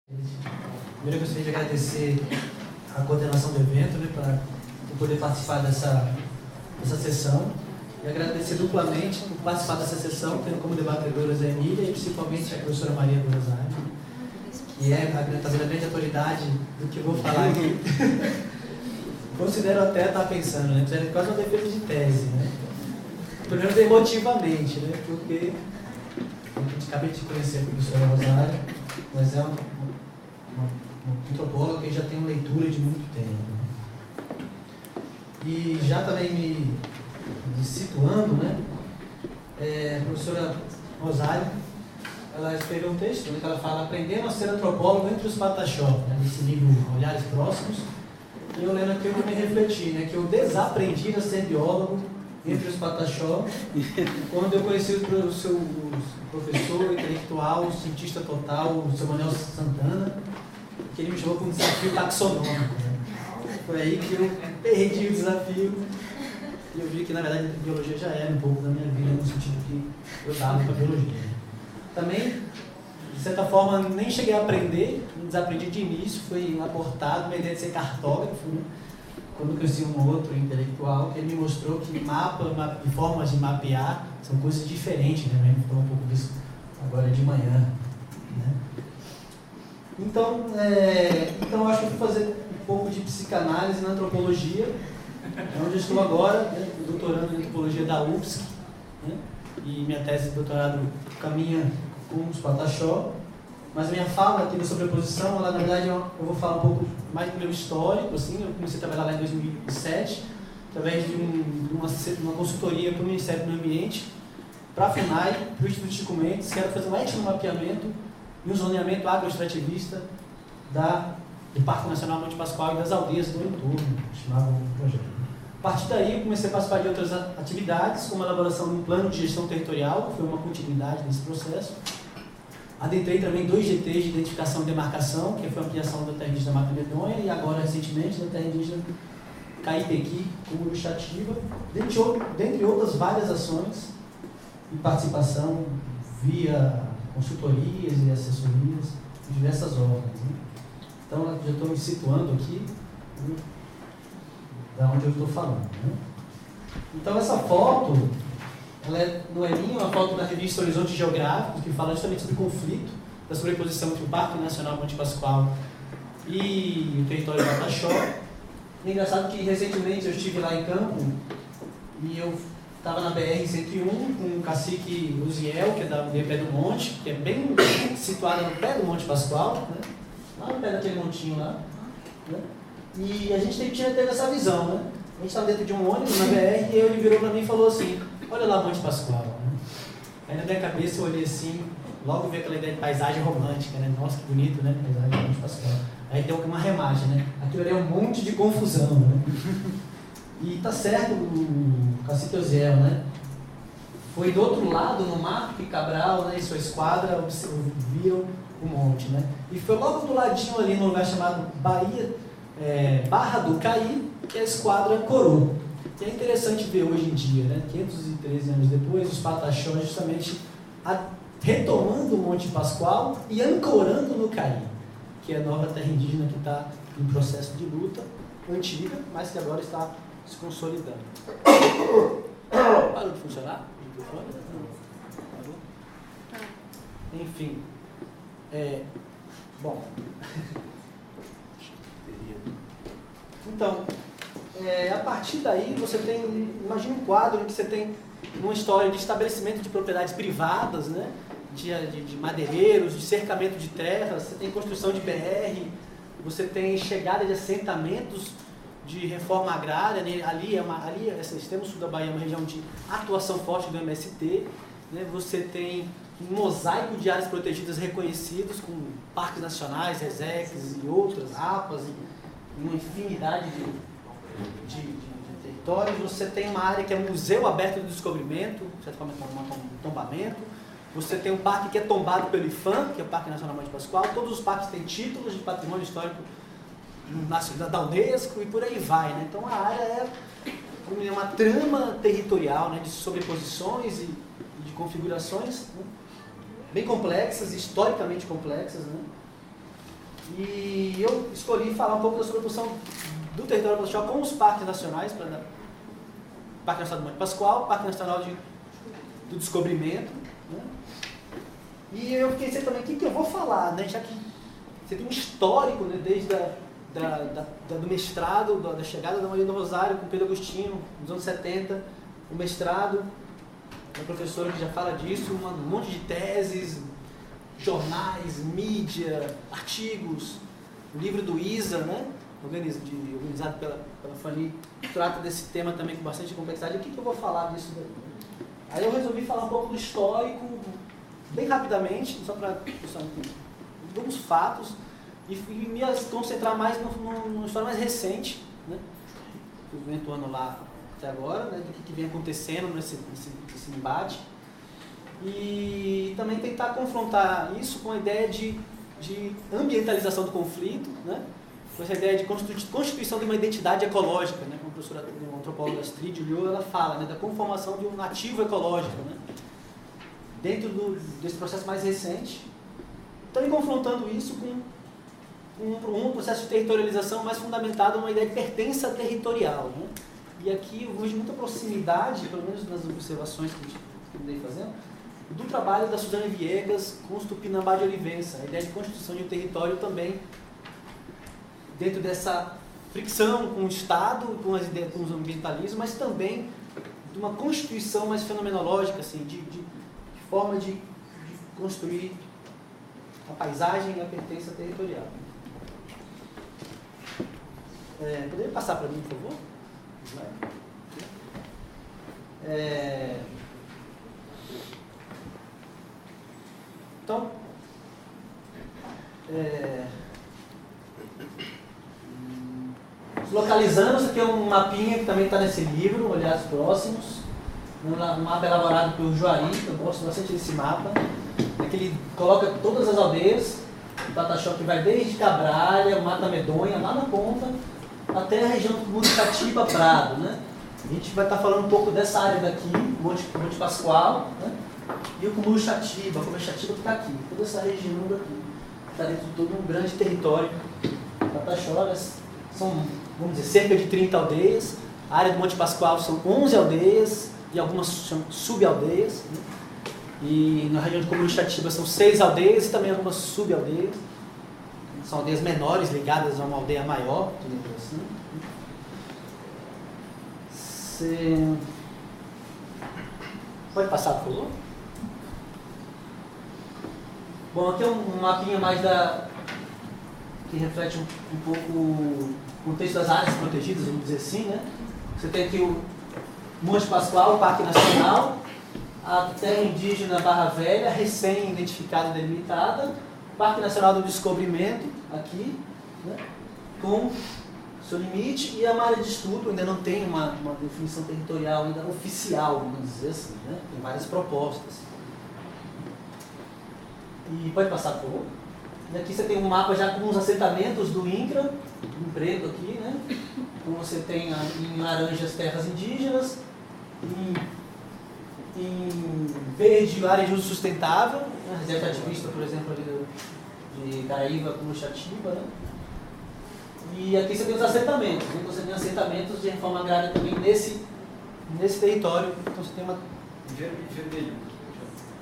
Primeiro eu gostaria de agradecer a coordenação do evento, né, por poder participar dessa sessão, e agradecer duplamente por participar dessa sessão, tendo como debatedoras a Emília e principalmente a professora Maria do Rosário, que é talvez a grande autoridade do que eu vou falar aqui. Considero até, estar pensando, né, é quase uma defesa de tese, né? Pelo menos emotivamente, né, porque eu acabei de conhecer a professora Rosário, mas é uma antropóloga que já tem uma leitura de muito tempo. E já também me situando, né, a professora Rosário, ela escreveu um texto, né, que ela fala aprendendo a ser antropólogo entre os pataxó, né, nesse livro Olhares Próximos. E eu lendo aqui eu me refleti, né, que eu desaprendi a ser biólogo entre os pataxó quando eu conheci o seu professor intelectual, cientista total, o seu Manuel Santana, que ele me chamou para um desafio taxonômico. Né? Foi aí que eu perdi o desafio e eu vi que, na verdade, a biologia já era um pouco da minha vida, no sentido que eu dava para a biologia. Também, de certa forma, nem cheguei a aprender, desaprendi de início, foi abortado uma ideia de ser cartógrafo, né? Quando eu conheci um outro intelectual, ele me mostrou que mapa e formas de mapear são coisas diferentes, né? Ele falou um pouco disso agora de manhã. Né? Então, eu acho que eu vou fazer um pouco de psicanálise na antropologia, onde eu estou agora, né, doutorando em antropologia da UFSC, né, e minha tese de doutorado caminha com os pataxó, mas a minha fala aqui da sobreposição, ela, na verdade, eu vou falar um pouco mais do meu histórico, assim. Eu comecei a trabalhar lá em 2007, através de uma consultoria para o Ministério do Meio Ambiente, para a FUNAI, para o Instituto Chico Mendes, que era fazer um etnomapeamento e um zoneamento agroextrativista do Parque Nacional Monte Pascoal e das aldeias do entorno, chamava o projeto. A partir daí, eu comecei a participar de outras atividades, como a elaboração de um plano de gestão territorial, que foi uma continuidade desse processo. Adentrei também 2 GTs de identificação e demarcação, que foi a ampliação da terra indígena Mata Medonha e agora, recentemente, da terra indígena Caipequi, como Luxativa, dentre outras várias ações e participação via consultorias e assessorias de diversas ordens. Né? Então, eu já estou me situando aqui, né, da onde eu estou falando. Né? Então, essa foto, ela não é minha, é uma foto da revista Horizonte Geográfico, que fala justamente sobre o conflito da sobreposição entre o Parque Nacional Monte Pascoal e o território do Pataxó. É engraçado que recentemente eu estive lá em campo e eu estava na BR-101 com o cacique Uziel, que é da aldeia Pé do Monte, que é bem situada no pé do Monte Pascoal, né? Lá no pé daquele montinho lá. Né? E a gente teve essa visão, né? A gente estava dentro de um ônibus na BR e ele virou para mim e falou assim: olha lá o Monte Pascoal. Né? Aí na minha cabeça eu olhei assim, logo vi aquela ideia de paisagem romântica, né? Nossa, que bonito, né? Paisagem do Monte Pascoal. Aí deu uma remagem, né? Aquilo ali é um monte de confusão, né? E tá certo o cacique Uziel, né? Foi do outro lado, no mar, que Cabral, né, e sua esquadra viram o monte, né? E foi logo do ladinho ali, num lugar chamado Barra do Caí, que a esquadra ancorou. E é interessante ver hoje em dia, né, 513 anos depois, os pataxó justamente retomando o Monte Pascoal e ancorando no Caí, que é a nova terra indígena que está em processo de luta, antiga, mas que agora está se consolidando. Parou de funcionar o microfone? Parou? Enfim. Bom. Então, a partir daí você tem, imagina um quadro em que você tem uma história de estabelecimento de propriedades privadas, né? de madeireiros, de cercamento de terras, você tem construção de BR, você tem chegada de assentamentos de reforma agrária, né? Esse extremo sul da Bahia é uma região de atuação forte do MST, né? Você tem um mosaico de áreas protegidas reconhecidas com parques nacionais, RESECs e outras, APAs, e uma infinidade de territórios. Você tem uma área que é Museu Aberto do Descobrimento, de certa forma um tombamento. Você tem um parque que é tombado pelo IFAM, que é o Parque Nacional Monte Pascoal. Todos os parques têm títulos de patrimônio histórico da Unesco e por aí vai, né? Então a área é uma trama territorial, né, de sobreposições e de configurações, né, bem complexas, historicamente complexas, né? E eu escolhi falar um pouco da sobreposição do território florestal com os parques nacionais, Parque Nacional do Monte Pascoal, Parque Nacional do Descobrimento, né? E eu pensei também, o que eu vou falar, né? Já que você tem um histórico, né? Desde do mestrado, da chegada da Maria do Rosário com Pedro Agostinho, nos anos 70, o mestrado, uma professora que já fala disso, um monte de teses, jornais, mídia, artigos, o livro do ISA, né? Organizado pela Fanny, trata desse tema também com bastante complexidade. O que eu vou falar disso daí? Aí eu resolvi falar um pouco do histórico, bem rapidamente, só para alguns fatos, e me concentrar mais numa história mais recente, né? Que eu venho atuando lá até agora, né? Do que vem acontecendo nesse embate. E também tentar confrontar isso com a ideia de ambientalização do conflito, né? Com essa ideia de constituição de uma identidade ecológica, né? Como a professora a antropóloga Astrid Ulloa, ela fala, né? Da conformação de um nativo ecológico, né? Dentro desse processo mais recente, também confrontando isso com um processo de territorialização mais fundamentado numa ideia de pertença territorial, né? E aqui eu vejo muita proximidade, pelo menos nas observações que eu andei fazendo, do trabalho da Suzana Viegas com os Tupinambá de Olivença, a ideia de constituição de um território também dentro dessa fricção com o Estado, com as ideias, com os ambientalismos, mas também de uma constituição mais fenomenológica, assim, de forma de construir a paisagem e a pertença territorial. Poderia passar para mim, por favor? Então, localizando, isso aqui é um mapinha que também está nesse livro, Olhares Próximos, um mapa elaborado pelo Juari, eu gosto bastante desse mapa, é que ele coloca todas as aldeias, o Pataxó que vai desde Cabralha, Mata Medonha, lá na ponta, até a região do Muricatiba, Prado, né? A gente vai estar falando um pouco dessa área daqui, Monte Pascoal, né? E o Cumuruxatiba, que está aqui, toda essa região daqui, está dentro de todo um grande território. Pataxó são, vamos dizer, cerca de 30 aldeias, a área do Monte Pascoal são 11 aldeias e algumas sub-aldeias, né? E na região de Cumuruxatiba são 6 aldeias e também algumas sub-aldeias. São aldeias menores ligadas a uma aldeia maior, assim. Pode passar, por favor? Bom, aqui é um mapinha mais que reflete um pouco o contexto das áreas protegidas, vamos dizer assim, né? Você tem aqui o Monte Pascoal, o Parque Nacional, a terra indígena Barra Velha, recém-identificada e delimitada, Parque Nacional do Descobrimento, aqui, né? Com seu limite, e a área de estudo ainda não tem uma definição territorial ainda oficial, vamos dizer assim, né? Tem várias propostas. E pode passar, por favor? E aqui você tem um mapa já com os assentamentos do INCRA, em preto aqui, né? Então você tem em laranja as terras indígenas, em verde a área de uso sustentável, né? Reserva ativista, por exemplo, ali de Caraíva com Xatiba, né? E aqui você tem os assentamentos, né? Você tem assentamentos de reforma agrária também nesse território. Então você tem uma... Vermelho.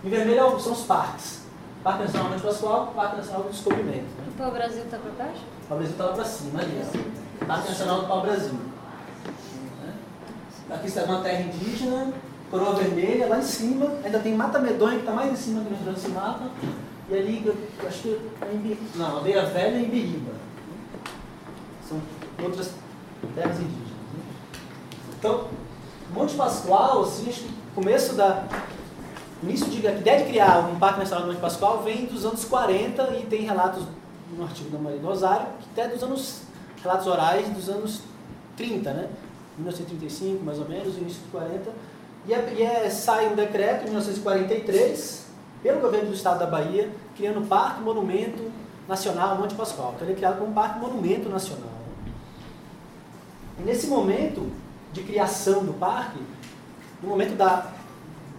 Em vermelho são os parques. Parque Nacional Monte Pascoal, Parque Nacional do Descobrimento. Né? O Pau-Brasil está para baixo? O Pau-Brasil está lá para cima, ali. Parque Nacional do Pau-Brasil. Né? Aqui está uma terra indígena, coroa vermelha, lá em cima. Ainda tem Mata Medonha, que está mais em cima aqui nesse mapa. E ali, eu acho que é Aldeia Velha e Ibiriba. São outras terras indígenas. Né? Então, Monte Pascoal, assim, acho que o começo a ideia de criar um Parque Nacional do Monte Pascoal vem dos anos 40 e tem relatos no artigo da Maria do Rosário, que até relatos orais dos anos 30, né? 1935, mais ou menos, início de 40. Sai um decreto em 1943, pelo governo do estado da Bahia, criando o Parque Monumento Nacional Monte Pascoal. Então ele é criado como Parque Monumento Nacional. E nesse momento de criação do parque, no momento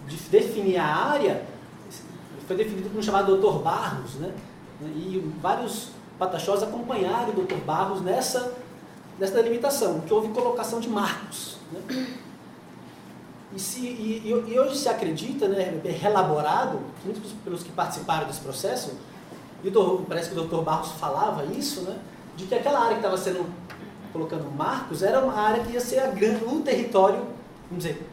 de definir a área, foi definido por um chamado Dr. Barros, né? E vários pataxós acompanharam o Dr. Barros nessa delimitação, que houve colocação de marcos, né? E hoje se acredita, né, é relaborado, muitos pelos que participaram desse processo, e parece que o Dr. Barros falava isso, né, de que aquela área que estava sendo colocando marcos era uma área que ia ser o território, vamos dizer,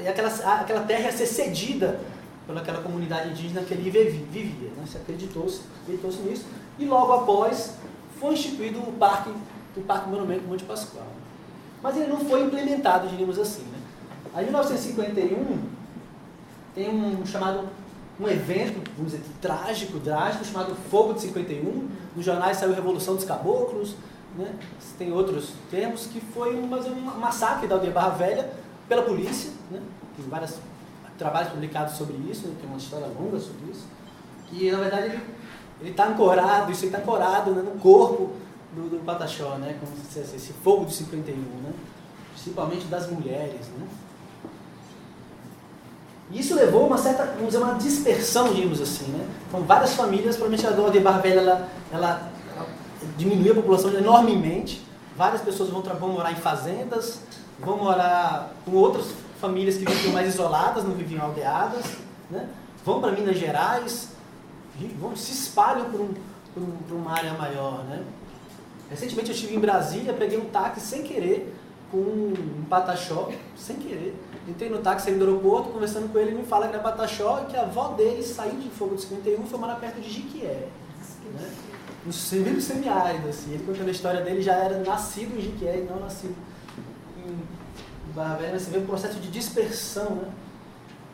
aquela terra ia ser cedida pelaquela comunidade indígena que ali vivia, né? Se acreditou-se nisso, e logo após foi instituído o Parque Monumento Monte Pascoal. Mas ele não foi implementado, diríamos assim, né? Aí, em 1951, tem um evento, vamos dizer, trágico, chamado Fogo de 51. Nos jornais saiu Revolução dos Caboclos, né? Tem outros termos, que foi um massacre da aldeia Barra Velha pela polícia, né? Tem vários trabalhos publicados sobre isso, né? Tem uma história longa sobre isso, que na verdade ele está ancorado, isso está ancorado, né, no corpo do Pataxó, né? Como se dissesse, esse Fogo de 51, né? Principalmente das mulheres, né? E isso levou uma certa, vamos dizer, uma dispersão, digamos assim, né? Então, várias famílias, provavelmente a aldeia Barra Velha, ela diminuiu a população enormemente. Várias pessoas vão morar em fazendas, vão morar com outras famílias que viviam mais isoladas, não viviam aldeadas, né? Vão para Minas Gerais, se espalham por uma área maior, né? Recentemente eu estive em Brasília, peguei um táxi sem querer, com um pataxó, sem querer. Entrei no táxi saindo do aeroporto, conversando com ele, ele me fala que era pataxó e que a avó dele saiu de Fogo de 51 e foi morar perto de Jiquié, né? No meio semiárido, assim. Ele contando a história dele, já era nascido em Jiquié e não nascido em Barra Velha, mas você vê um processo de dispersão, né?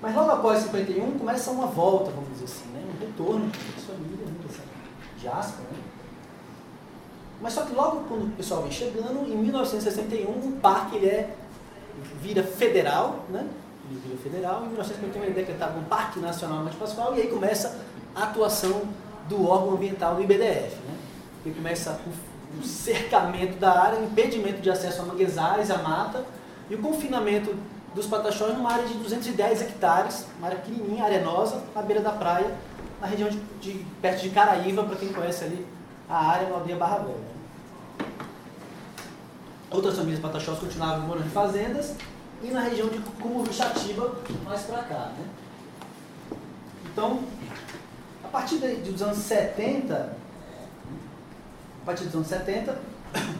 Mas logo após 51 começa uma volta, vamos dizer assim, né? Um retorno das famílias, né? Dessa diáspora, né? Mas só que logo quando o pessoal vem chegando, em 1961, o parque vira federal, né? Ele vira federal, em 1951 ele é decretado um Parque Nacional Monte Pascoal, e aí começa a atuação do órgão ambiental do IBDF, né? Ele começa o cercamento da área, o impedimento de acesso a manguezais, a mata, e o confinamento dos pataxós numa área de 210 hectares, uma área pequenininha, arenosa, na beira da praia, na região perto de Caraíva, para quem conhece ali a área, na aldeia Barra Velha. Outras famílias pataxós continuavam morando em fazendas e na região de Cumurixatiba, mais para cá, né? Então, a partir dos anos 70,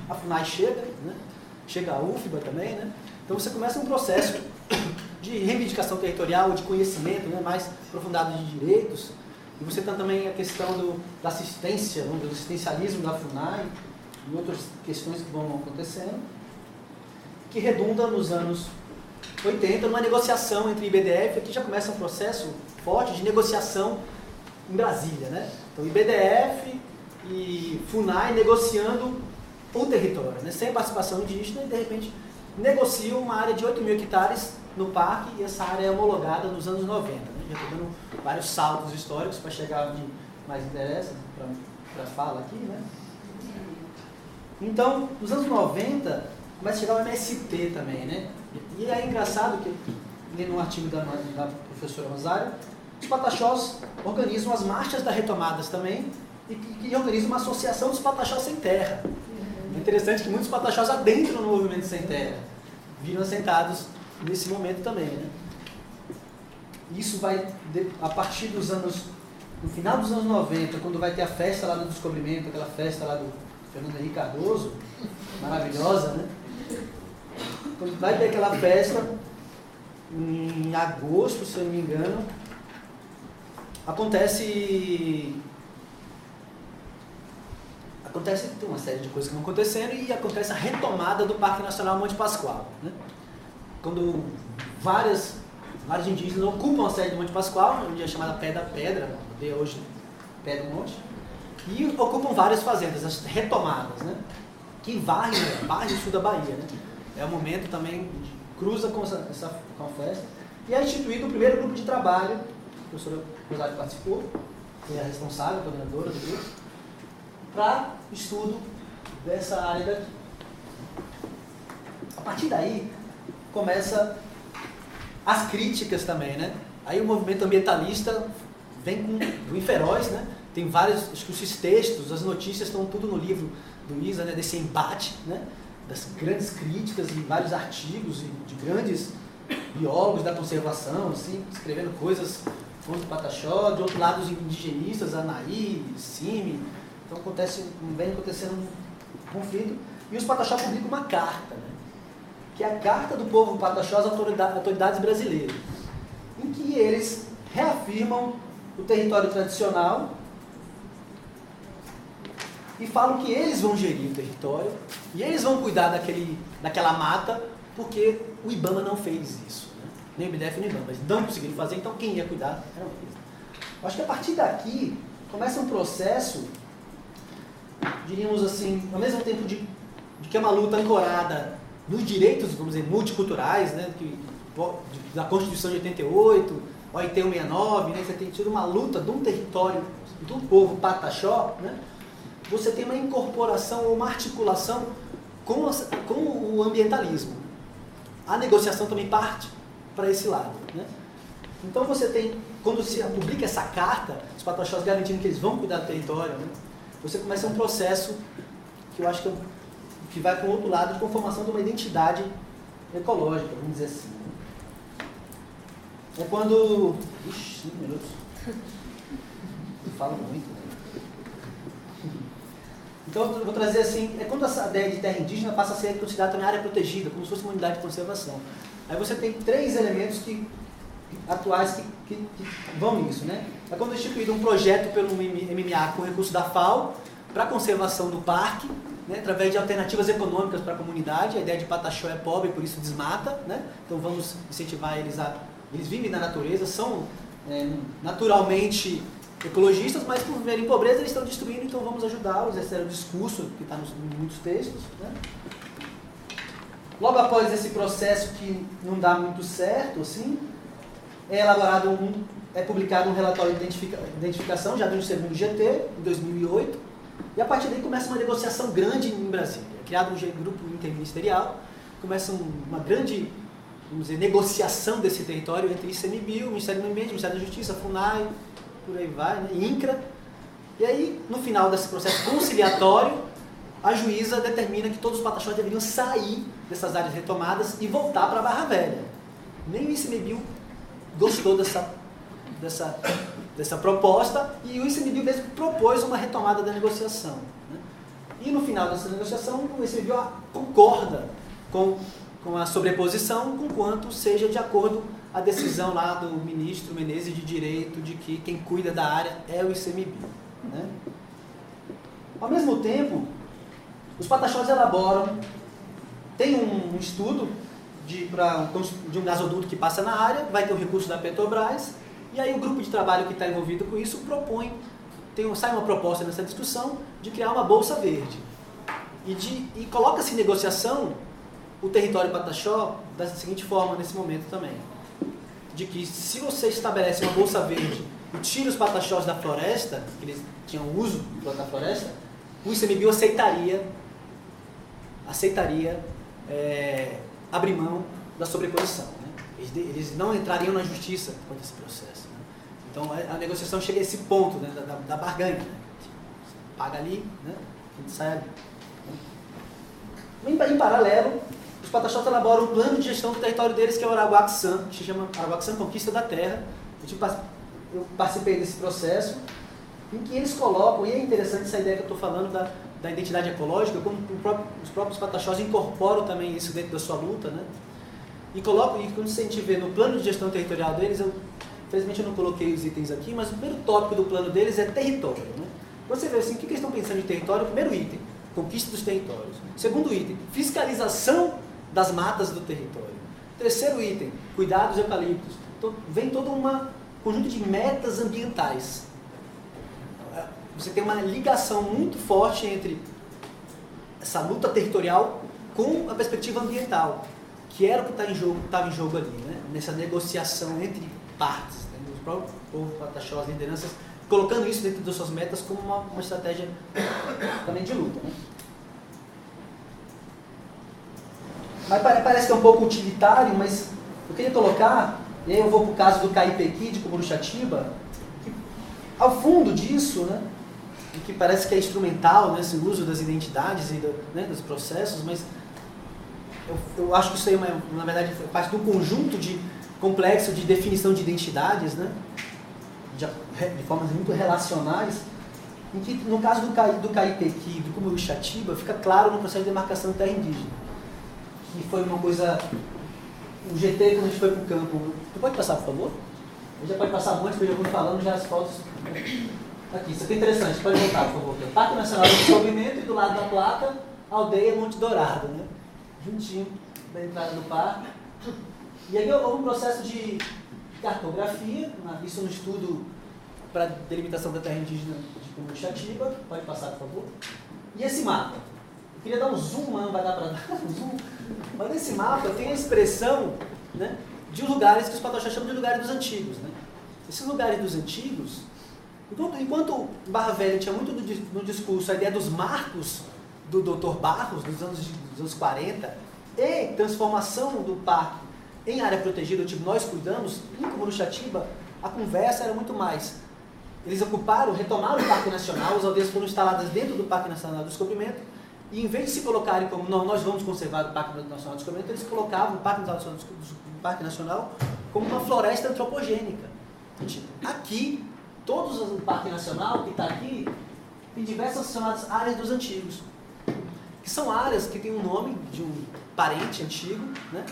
a FUNAI chega, né? Chega a UFBA também, né? Então você começa um processo de reivindicação territorial, de conhecimento, né? Mais aprofundado de direitos, e você tem também a questão da assistência, do assistencialismo da FUNAI, e outras questões que vão acontecendo, que redunda nos anos 80 numa negociação entre IBDF. Aqui já começa um processo forte de negociação em Brasília, né? Então IBDF e FUNAI negociando o território, né? Sem participação indígena, e de repente negociam uma área de 8 mil hectares no parque, e essa área é homologada nos anos 90, né? Já estou dando vários saltos históricos para chegar onde mais interessa para a fala aqui, né? Então, nos anos 90, começa a chegar o MST também, né? E é engraçado que, lendo um artigo da professora Rosário, os pataxós organizam as marchas da retomadas também, e organizam uma associação dos pataxós sem terra. É interessante que muitos pataxós adentram no movimento sem terra, viram assentados nesse momento também, né? Isso vai, a partir dos anos, no final dos anos 90, quando vai ter a festa lá do descobrimento, aquela festa lá do Fernando Henrique Cardoso, maravilhosa, né? Quando vai ter aquela festa, em agosto, se eu não me engano, acontece tem uma série de coisas que vão acontecendo, e acontece a retomada do Parque Nacional Monte Pascoal, né? Quando vários indígenas ocupam a sede do Monte Pascoal, onde é chamada Pé da Pedra, aldeia hoje Pé do Monte, e ocupam várias fazendas, as retomadas, né? Que varrem o sul da Bahia, né? É o momento também, cruza com a festa, e é instituído o primeiro grupo de trabalho, a professora Rosário participou, foi a responsável, a coordenadora do grupo, para estudo dessa área daqui. A partir daí, começa as críticas também, né? Aí o movimento ambientalista vem com o Inferóis, né? tem vários, acho que os textos, as notícias estão tudo no livro do Isa, né, desse embate, né, das grandes críticas e vários artigos de grandes biólogos da conservação, assim, escrevendo coisas contra o Pataxó, de outro lado os indigenistas, Anaí, Simi, então vem acontecendo um conflito, e os Pataxó publicam uma carta, né, que é a Carta do Povo Pataxó às autoridades brasileiras, em que eles reafirmam o território tradicional e falam que eles vão gerir o território e eles vão cuidar daquela mata, porque o IBAMA não fez isso, né? Nem o IBDF nem o IBAMA, mas não conseguiram fazer, então quem ia cuidar eram eles. Eu acho que a partir daqui começa um processo, diríamos assim, ao mesmo tempo de que é uma luta ancorada nos direitos, vamos dizer, multiculturais, né, da Constituição de 88, OIT 169, né, você tem tido uma luta de um território do povo Pataxó, né, você tem uma incorporação ou uma articulação com o ambientalismo. A negociação também parte para esse lado, né? Então você tem, quando se publica essa carta, os Pataxós garantindo que eles vão cuidar do território, né, você começa um processo que eu acho que vai para o outro lado de conformação de uma identidade ecológica, vamos dizer assim. É quando... Ixi, 5 minutos. Eu falo muito, né? Então, eu vou trazer assim, é quando essa ideia de terra indígena passa a ser considerada também área protegida, como se fosse uma unidade de conservação. Aí você tem 3 elementos atuais que vão nisso, né? É quando é instituído um projeto pelo MMA com recurso da FAO para a conservação do parque, né, através de alternativas econômicas para a comunidade. A ideia de Pataxó é pobre, por isso desmata, né? Então vamos incentivar eles eles vivem na natureza, são naturalmente ecologistas, mas por verem pobreza eles estão destruindo, então vamos ajudá-los. Esse era o discurso que está em muitos textos, né? Logo após esse processo que não dá muito certo, assim, é publicado um relatório de identificação, já do segundo GT, em 2008, e a partir daí começa uma negociação grande em Brasília. É criado um grupo interministerial, começa uma grande, vamos dizer, negociação desse território entre ICMBio, Ministério do Meio Ambiente, Ministério da Justiça, FUNAI, por aí vai, né? INCRA. E aí, no final desse processo conciliatório, a juíza determina que todos os Pataxós deveriam sair dessas áreas retomadas e voltar para a Barra Velha. Nem o ICMBio gostou dessa proposta, e o ICMBio mesmo propôs uma retomada da negociação, né? E no final dessa negociação, o ICMBio concorda com a sobreposição, conquanto seja de acordo a decisão lá do ministro Menezes de Direito de que quem cuida da área é o ICMBio, né? Ao mesmo tempo, os Pataxós elaboram, tem um estudo de um gasoduto que passa na área, vai ter o recurso da Petrobras, e aí o grupo de trabalho que está envolvido com isso propõe, sai uma proposta nessa discussão de criar uma bolsa verde. E coloca-se em negociação o território Pataxó da seguinte forma nesse momento também, de que se você estabelece uma bolsa verde e tira os Pataxós da floresta, que eles tinham uso da floresta, o ICMBio aceitaria abrir mão da sobreposição, né? Eles não entrariam na justiça contra esse processo, né? Então a negociação chega a esse ponto, né, da barganha, né? Paga ali, né? A gente sai ali. Em paralelo, os Pataxós elaboram um plano de gestão do território deles, que é o Araguaçã, que se chama Araguaçã Conquista da Terra. Eu participei desse processo, em que eles colocam, e é interessante essa ideia que eu estou falando da identidade ecológica, como os próprios Pataxós incorporam também isso dentro da sua luta, né? E colocam, e quando a gente vê no plano de gestão territorial deles, infelizmente eu não coloquei os itens aqui, mas o primeiro tópico do plano deles é território, né? Você vê assim, o que eles estão pensando em território? Primeiro item, conquista dos territórios. Segundo item, fiscalização das matas do território. Terceiro item, cuidar dos eucaliptos. Então, vem todo um conjunto de metas ambientais. Você tem uma ligação muito forte entre essa luta territorial com a perspectiva ambiental, que era o que estava em jogo ali, né? Nessa negociação entre partes, né? Os próprios povos Pataxós, lideranças, colocando isso dentro das suas metas como uma estratégia também de luta, né? Mas parece que é um pouco utilitário, mas eu queria colocar, e aí eu vou para o caso do Caipequi de Cumuruxatiba, que Ao fundo disso, né, e que parece que é instrumental, né, esse uso das identidades e né, dos processos, mas eu acho que isso aí, na verdade, é parte de um conjunto complexo de definição de identidades, né, de formas muito relacionais, em que, no caso do Caipequi e do Cumuruxatiba, fica claro no processo de demarcação de terra indígena. Que foi uma coisa... O GT, quando a gente foi para o campo... Tu pode passar, por favor? Já pode passar muito, porque eu já vou falando já as fotos... Aqui, isso aqui é interessante, pode voltar, por favor. O Parque Nacional do Descobrimento e do lado da placa, Aldeia Monte Dourado, né? Juntinho da entrada do parque. E aí houve um processo de cartografia, isso no estudo para delimitação da terra indígena de Cumuruxatiba. Pode passar, por favor. E esse mapa? Eu queria dar um zoom, não vai dar para dar um zoom. Mas nesse mapa tem a expressão, né, de lugares que os patoxás chamam de lugares dos antigos. Né? Esses lugares dos antigos, enquanto Barra Velha tinha muito no discurso a ideia dos marcos do Dr. Barros, dos anos 40, e transformação do parque em área protegida, tipo nós cuidamos, em Cumuruxatiba, a conversa era muito mais. Eles retomaram o Parque Nacional, as aldeias foram instaladas dentro do Parque Nacional do Descobrimento, e em vez de se colocarem como nós vamos conservar o Parque Nacional do Descobrimento, eles colocavam o Parque Nacional como uma floresta antropogênica. Aqui, o Parque Nacional que está aqui, tem diversas chamadas áreas dos antigos, que são áreas que têm um nome de um parente antigo, né?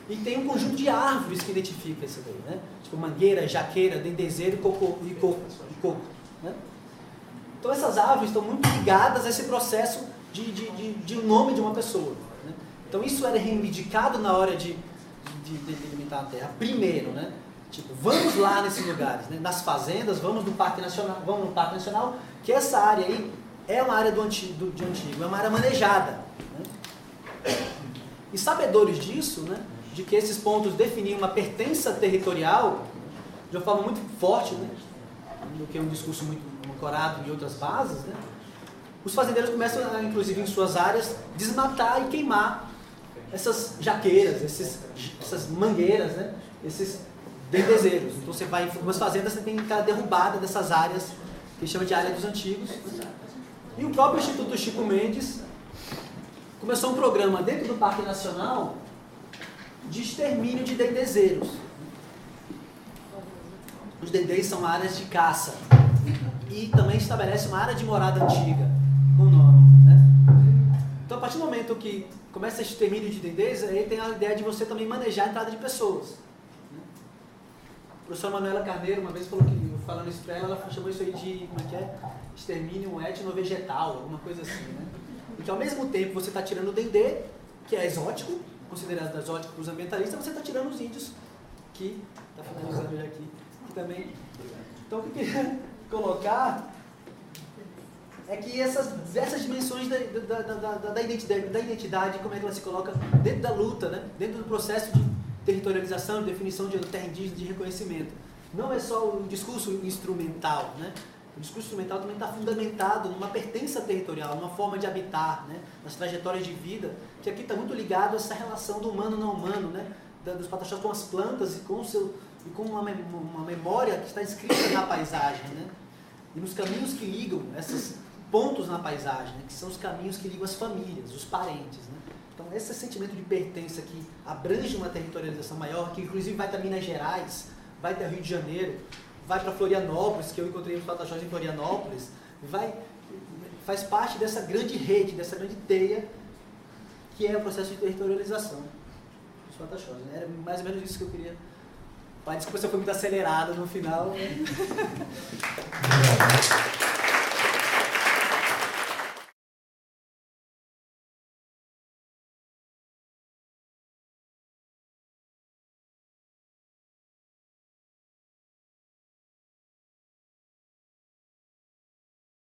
E tem um conjunto de árvores que identifica isso daí, né? Tipo mangueira, jaqueira, dendezeiro e coco, né? Então essas árvores estão muito ligadas a esse processo de nome de uma pessoa, né? Então isso era reivindicado na hora de delimitar a terra. Primeiro, né? Tipo, vamos lá nesses lugares, né? Nas fazendas, vamos no Parque Nacional, que essa área aí é uma área de antigo, é uma área manejada, né? E sabedores disso, né? De que esses pontos definiam uma pertença territorial de uma forma muito forte, né? Do que um discurso muito ancorado em outras bases, né? Os fazendeiros começam, inclusive em suas áreas, desmatar e queimar essas jaqueiras, essas mangueiras, né? Esses dendezeiros. Então você vai em algumas fazendas, você tem aquela derrubada dessas áreas, que chama de área dos antigos. E o próprio Instituto Chico Mendes começou um programa dentro do Parque Nacional de extermínio de dendezeiros. Os dendês são áreas de caça e também estabelece uma área de morada antiga, com o nome, né? Então, a partir do momento que começa esse extermínio de dendês, aí tem a ideia de você também manejar a entrada de pessoas, né? A professora Manuela Carneiro, uma vez, falou que, falando isso para ela chamou isso aí de, como é que é? Extermínio etno-vegetal, alguma coisa assim, né? E que ao mesmo tempo você está tirando o dendê, que é exótico, considerado exótico para os ambientalistas, você está tirando os índios, que está finalizando já aqui, que também... Então, o que eu queria colocar é que essas dimensões da identidade, como é que ela se coloca dentro da luta, né? Dentro do processo de territorialização, de definição de terra indígena, de reconhecimento. Não é só o discurso instrumental, né? O discurso instrumental também está fundamentado numa pertença territorial, numa forma de habitar, né? Nas trajetórias de vida, que aqui está muito ligado a essa relação do humano não humano, né? Dos pataxós com as plantas e com uma memória que está inscrita na paisagem, né? E nos caminhos que ligam esses pontos na paisagem, né? Que são os caminhos que ligam as famílias, os parentes, né? Então esse sentimento de pertença que abrange uma territorialização maior, que inclusive vai para Minas Gerais, vai até Rio de Janeiro, vai para Florianópolis, que eu encontrei os pataxós em Florianópolis, faz parte dessa grande rede, dessa grande teia, que é o processo de territorialização dos pataxós, né? Era mais ou menos isso que eu queria... Desculpa se eu fui muito acelerado no final. Né?